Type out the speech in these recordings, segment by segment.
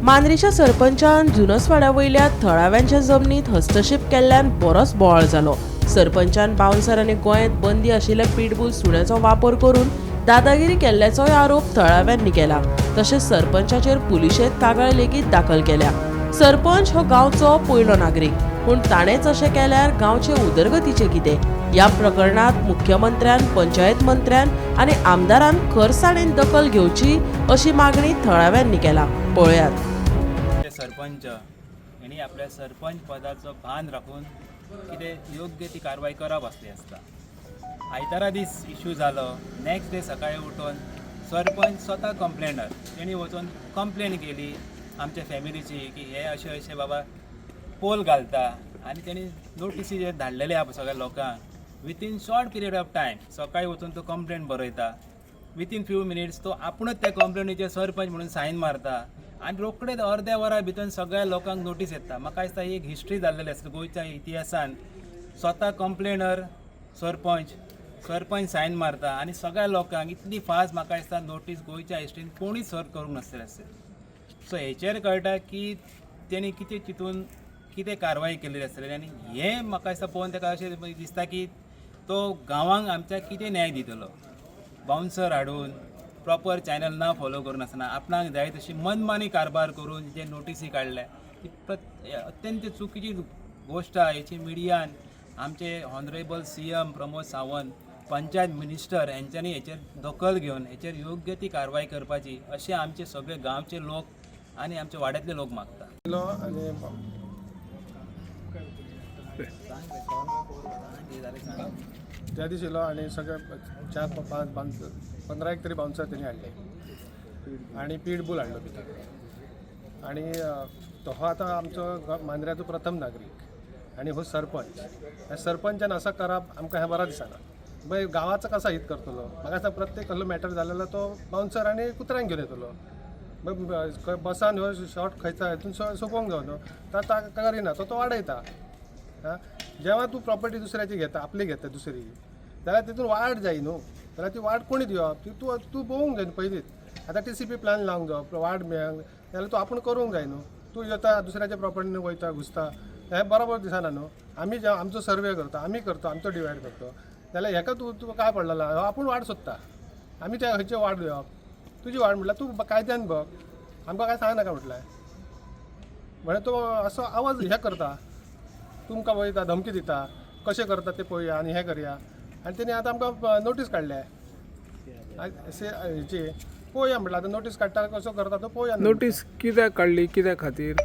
मांद्रेच्या सरपंचान जुनसवाड्या वयल्या थळाव्यांच्या जमनीत हस्तक्षेप केल्ल्यान बरोच बोवाळ जालो। सरपंचान बाउन्सर आनी गोंयांत बंदी आशिल्ल्या पिटबुल सुण्याचो वापर करून दादागिरी केल्ल्याचोय आरोप थळाव्यांनी केला। तशेंच सरपंचाचेर पुलिशेंत कागाळ लेगीत दाखल केल्या। सरपंच हो गांवचो पयलो नागरीक, पूण ताणेच अशें केल्यार गांवचे उदरगतीचें कितें? ह्या प्रकरणात मुख्यमंत्र्यान, पंचायत मंत्र्यान आनी आमदारान खरसाणेन दखल घेवची अशी मागणी थळाव्यांनी केला। पळयात। सरपंच यांनी आपल्या सरपंच पदाचो भान राखून कितें योग्य ती कारवाई करप आसली आसता। आयतारा दीस इश्यू जालो, नेक्स्ट डे सकाळी उठून सरपंच स्वता कंप्लेनर तेणी वचून कंप्लेन केली आमच्या फॅमिलीची की हे अशें अशें बाबा पोल घालता, आनी तेणी नोटिसी जे धाडलेले आहा सगळ्या लोकांक within short period of time सकाळी वचून तो कंप्लेन बरयता, विथीन फ्यू मिनिट्स तो आपुणूच त्या कंप्लेनीचेर सरपंच म्हणून सायन मारता आनी रोखडेच अर्द्या वरा भितर सगळ्या लोकांक नोटीस येता। म्हाका दिसता ही एक हिस्ट्री जाल्लेली आसता गोंयच्या इतिहासान। स्वता कंप्लेनर सरपंच सायन मारता आनी सगळ्या लोकांक इतली फास्ट म्हाका दिसता नोटीस गोंयच्या हिस्ट्रीन कोणीच सर्व करूंक नासलें आसलें। सो हेचेर कळटा की तेणी कितें चिंतून कितें कारवाई केल्ली आसतली आनी हें म्हाका दिसता पळोवन ताका अशें दिसता की तो गांवांक आमच्या कितें न्याय दितलो। बाउन्सर हाडून प्रॉपर चॅनल ना फॉलो करून आसतना आपणाक जाय तशी मनमानी कारभार करून जे नोटीसी काडल्या ती अत्यंत चुकीची गोष्ट आहे। हेची मिडियान आमचे honourable CM Pramod Sawant, panchayat minister यांच्यांनी हेचेर दखल घेवन हेचेर योग्य ती कारवाई करपाची अशें आमचे सगळे गांवचे लोक आनी आमचे वाड्यातले लोक मागता। त्या दिस येयलो आनी सगळे 4-5-15 तरी बाउन्सर तेणी हाडले आनी पिटबुल हाडलो भितर। आनी तो आतां आमचो मांद्र्याचो प्रथम नागरीक आनी हो सरपंच। ह्या सरपंचान असं करप आमकां हें बरं दिसना। मागीर गांवाचो कसो हित करतलो? म्हाका दिसता प्रत्येक कसलो मॅटर जालेलो तो बाउन्सर आनी कुत्र्यांक घेवन येतलो। मागीर बसान ह्यो शॉर्ट खंयचा हितून सोंपोवंक जाय न्हू, ताका करिना तो वाडयता। जेव्हा तूं प्रॉपर्टी दुसऱ्याची घेता, आपली घेता दुसरी, जाल्यार तितून वाड जाय न्हू। जाल्यार ती वाड कोणी दिवप? तूं पळोवंक जाय न्हू पयलींच। आतां TCP प्लॅन लावंक जाय, वाड मेळंक जाल्यार तूं आपूण करूंक जाय न्हू। तूं येता दुसऱ्याच्या प्रॉपर्टीन वयता घुसता, हें बरोबर दिसना न्हू। आमी जेव्हा आमचो सर्वे करता, आमी करता आमचो डिवायड करता, जाल्यार हेका तूं काय पडलेला? हो आपूण वाड सोदता, आमी त्या खंयचे वाड घेवप? तुजी वाड म्हटल्यार तूं कायद्यान बघ, आमकां काय सांगनाका म्हटल्यार। म्हळ्यार तो असो आवाज हे करता, तुमकां वयता धमकी दिता, कशें करता तें पळोवया आनी हें करया। आनी तेणी आतां आमकां नोटीस काडल्या हेची, पळोवया म्हटल्यार आतां नोटीस काडटा कसो करता तो पळोवया। नोटीस कित्याक काडली, कित्या खातीर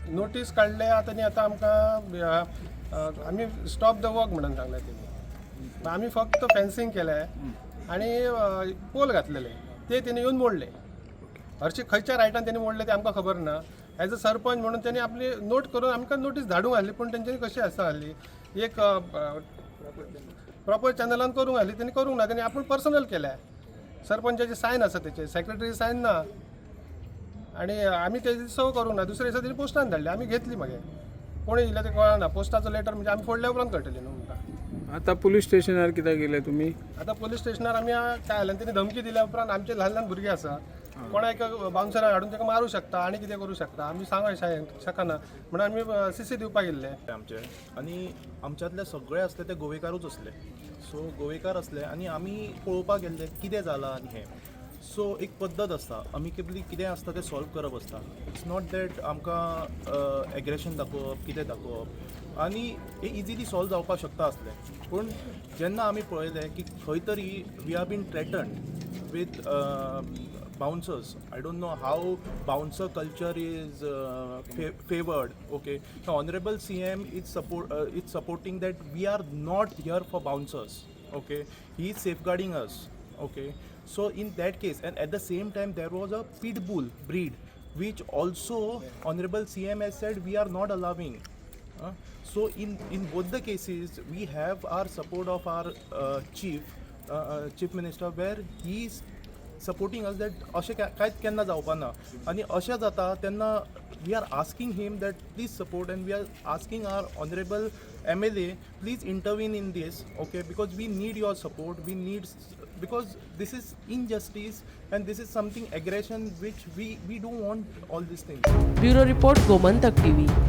नोटीस काडले तेणी आतां आमकां आमी स्टॉप द वर्क म्हणून सांगलें तेणी। आमी फक्त फेन्सिंग केलें आनी पोल घातलेले, ते तेणी येवन मोडले। हरशी खंयच्या रायटान तेणी मोडले ते आमकां खबर ना। एज अ सरपंच म्हणून तेणी आपली नोट करून आमकां नोटीस धाडूंक आहली, पूण तेंच्यांनी कशी आसा आहली एक प्रॉपर चॅनलान करूंक आहली, तेणी करूंक ना। तेणी आपूण पर्सनल केल्या, सरपंचाची सायन आसा तेचे, सेक्रेटरी सायन ना आनी आमी तेजी सव करूंक ना। दुसरे दिसा तेणी पोस्टान धाडली, आमी घेतली। मागीर कोणी येयलें तें कळना, पोस्टाचो लेटर म्हणजे आमी फोडल्या उपरांत कळटली न्हू आमकां। आतां पुलीस स्टेशनार कित्याक गेले तुमी? आतां पुलीस स्टेशनार आमी काय जालें तेणी धमकी दिल्या उपरांत आमचे ल्हान ल्हान भुरगीं आसा, कोणाक बाउन्सराक हाडून ताका मारूं शकता आनी कितें करूं शकता, आमी सांगूंक शकना म्हणून आमी CC दिवपाक गेल्ले आमचे। आनी आमच्यांतले सगळे आसले ते गोवेकारूच आसले। सो गोवेकार आसले आनी आमी पळोवपाक गेल्ले कितें जालां आनी हें। सो एक पद्दत आसता, अमिकेबली कितें आसता तें सॉल्व करप आसता। इट्स नॉट दॅट आमकां एग्रेशन दाखोवप, कितें दाखोवप, आनी हें इजिली सॉल्व जावपाक शकता आसलें। पूण जेन्ना आमी पळयलें की खंय तरी we are been threatened with bouncers. I don't know how bouncer culture is favored. Okay, the honorable CM is supporting that we are not here for bouncers. Okay, he is safeguarding us. Okay, so in that case, and at the same time there was a pitbull breed which also honorable CM has said we are not allowing. So in both the cases we have our support of our chief minister, where he is supporting us that अशें कांयच केन्ना जावपा ना। आनी अशें जाता तेन्ना we are asking him that please support, and we are asking our honorable MLA please intervene in this, okay, because we need your support, we need because this is injustice and this is something aggression which we don't want all these things. Bureau report Gomantak TV.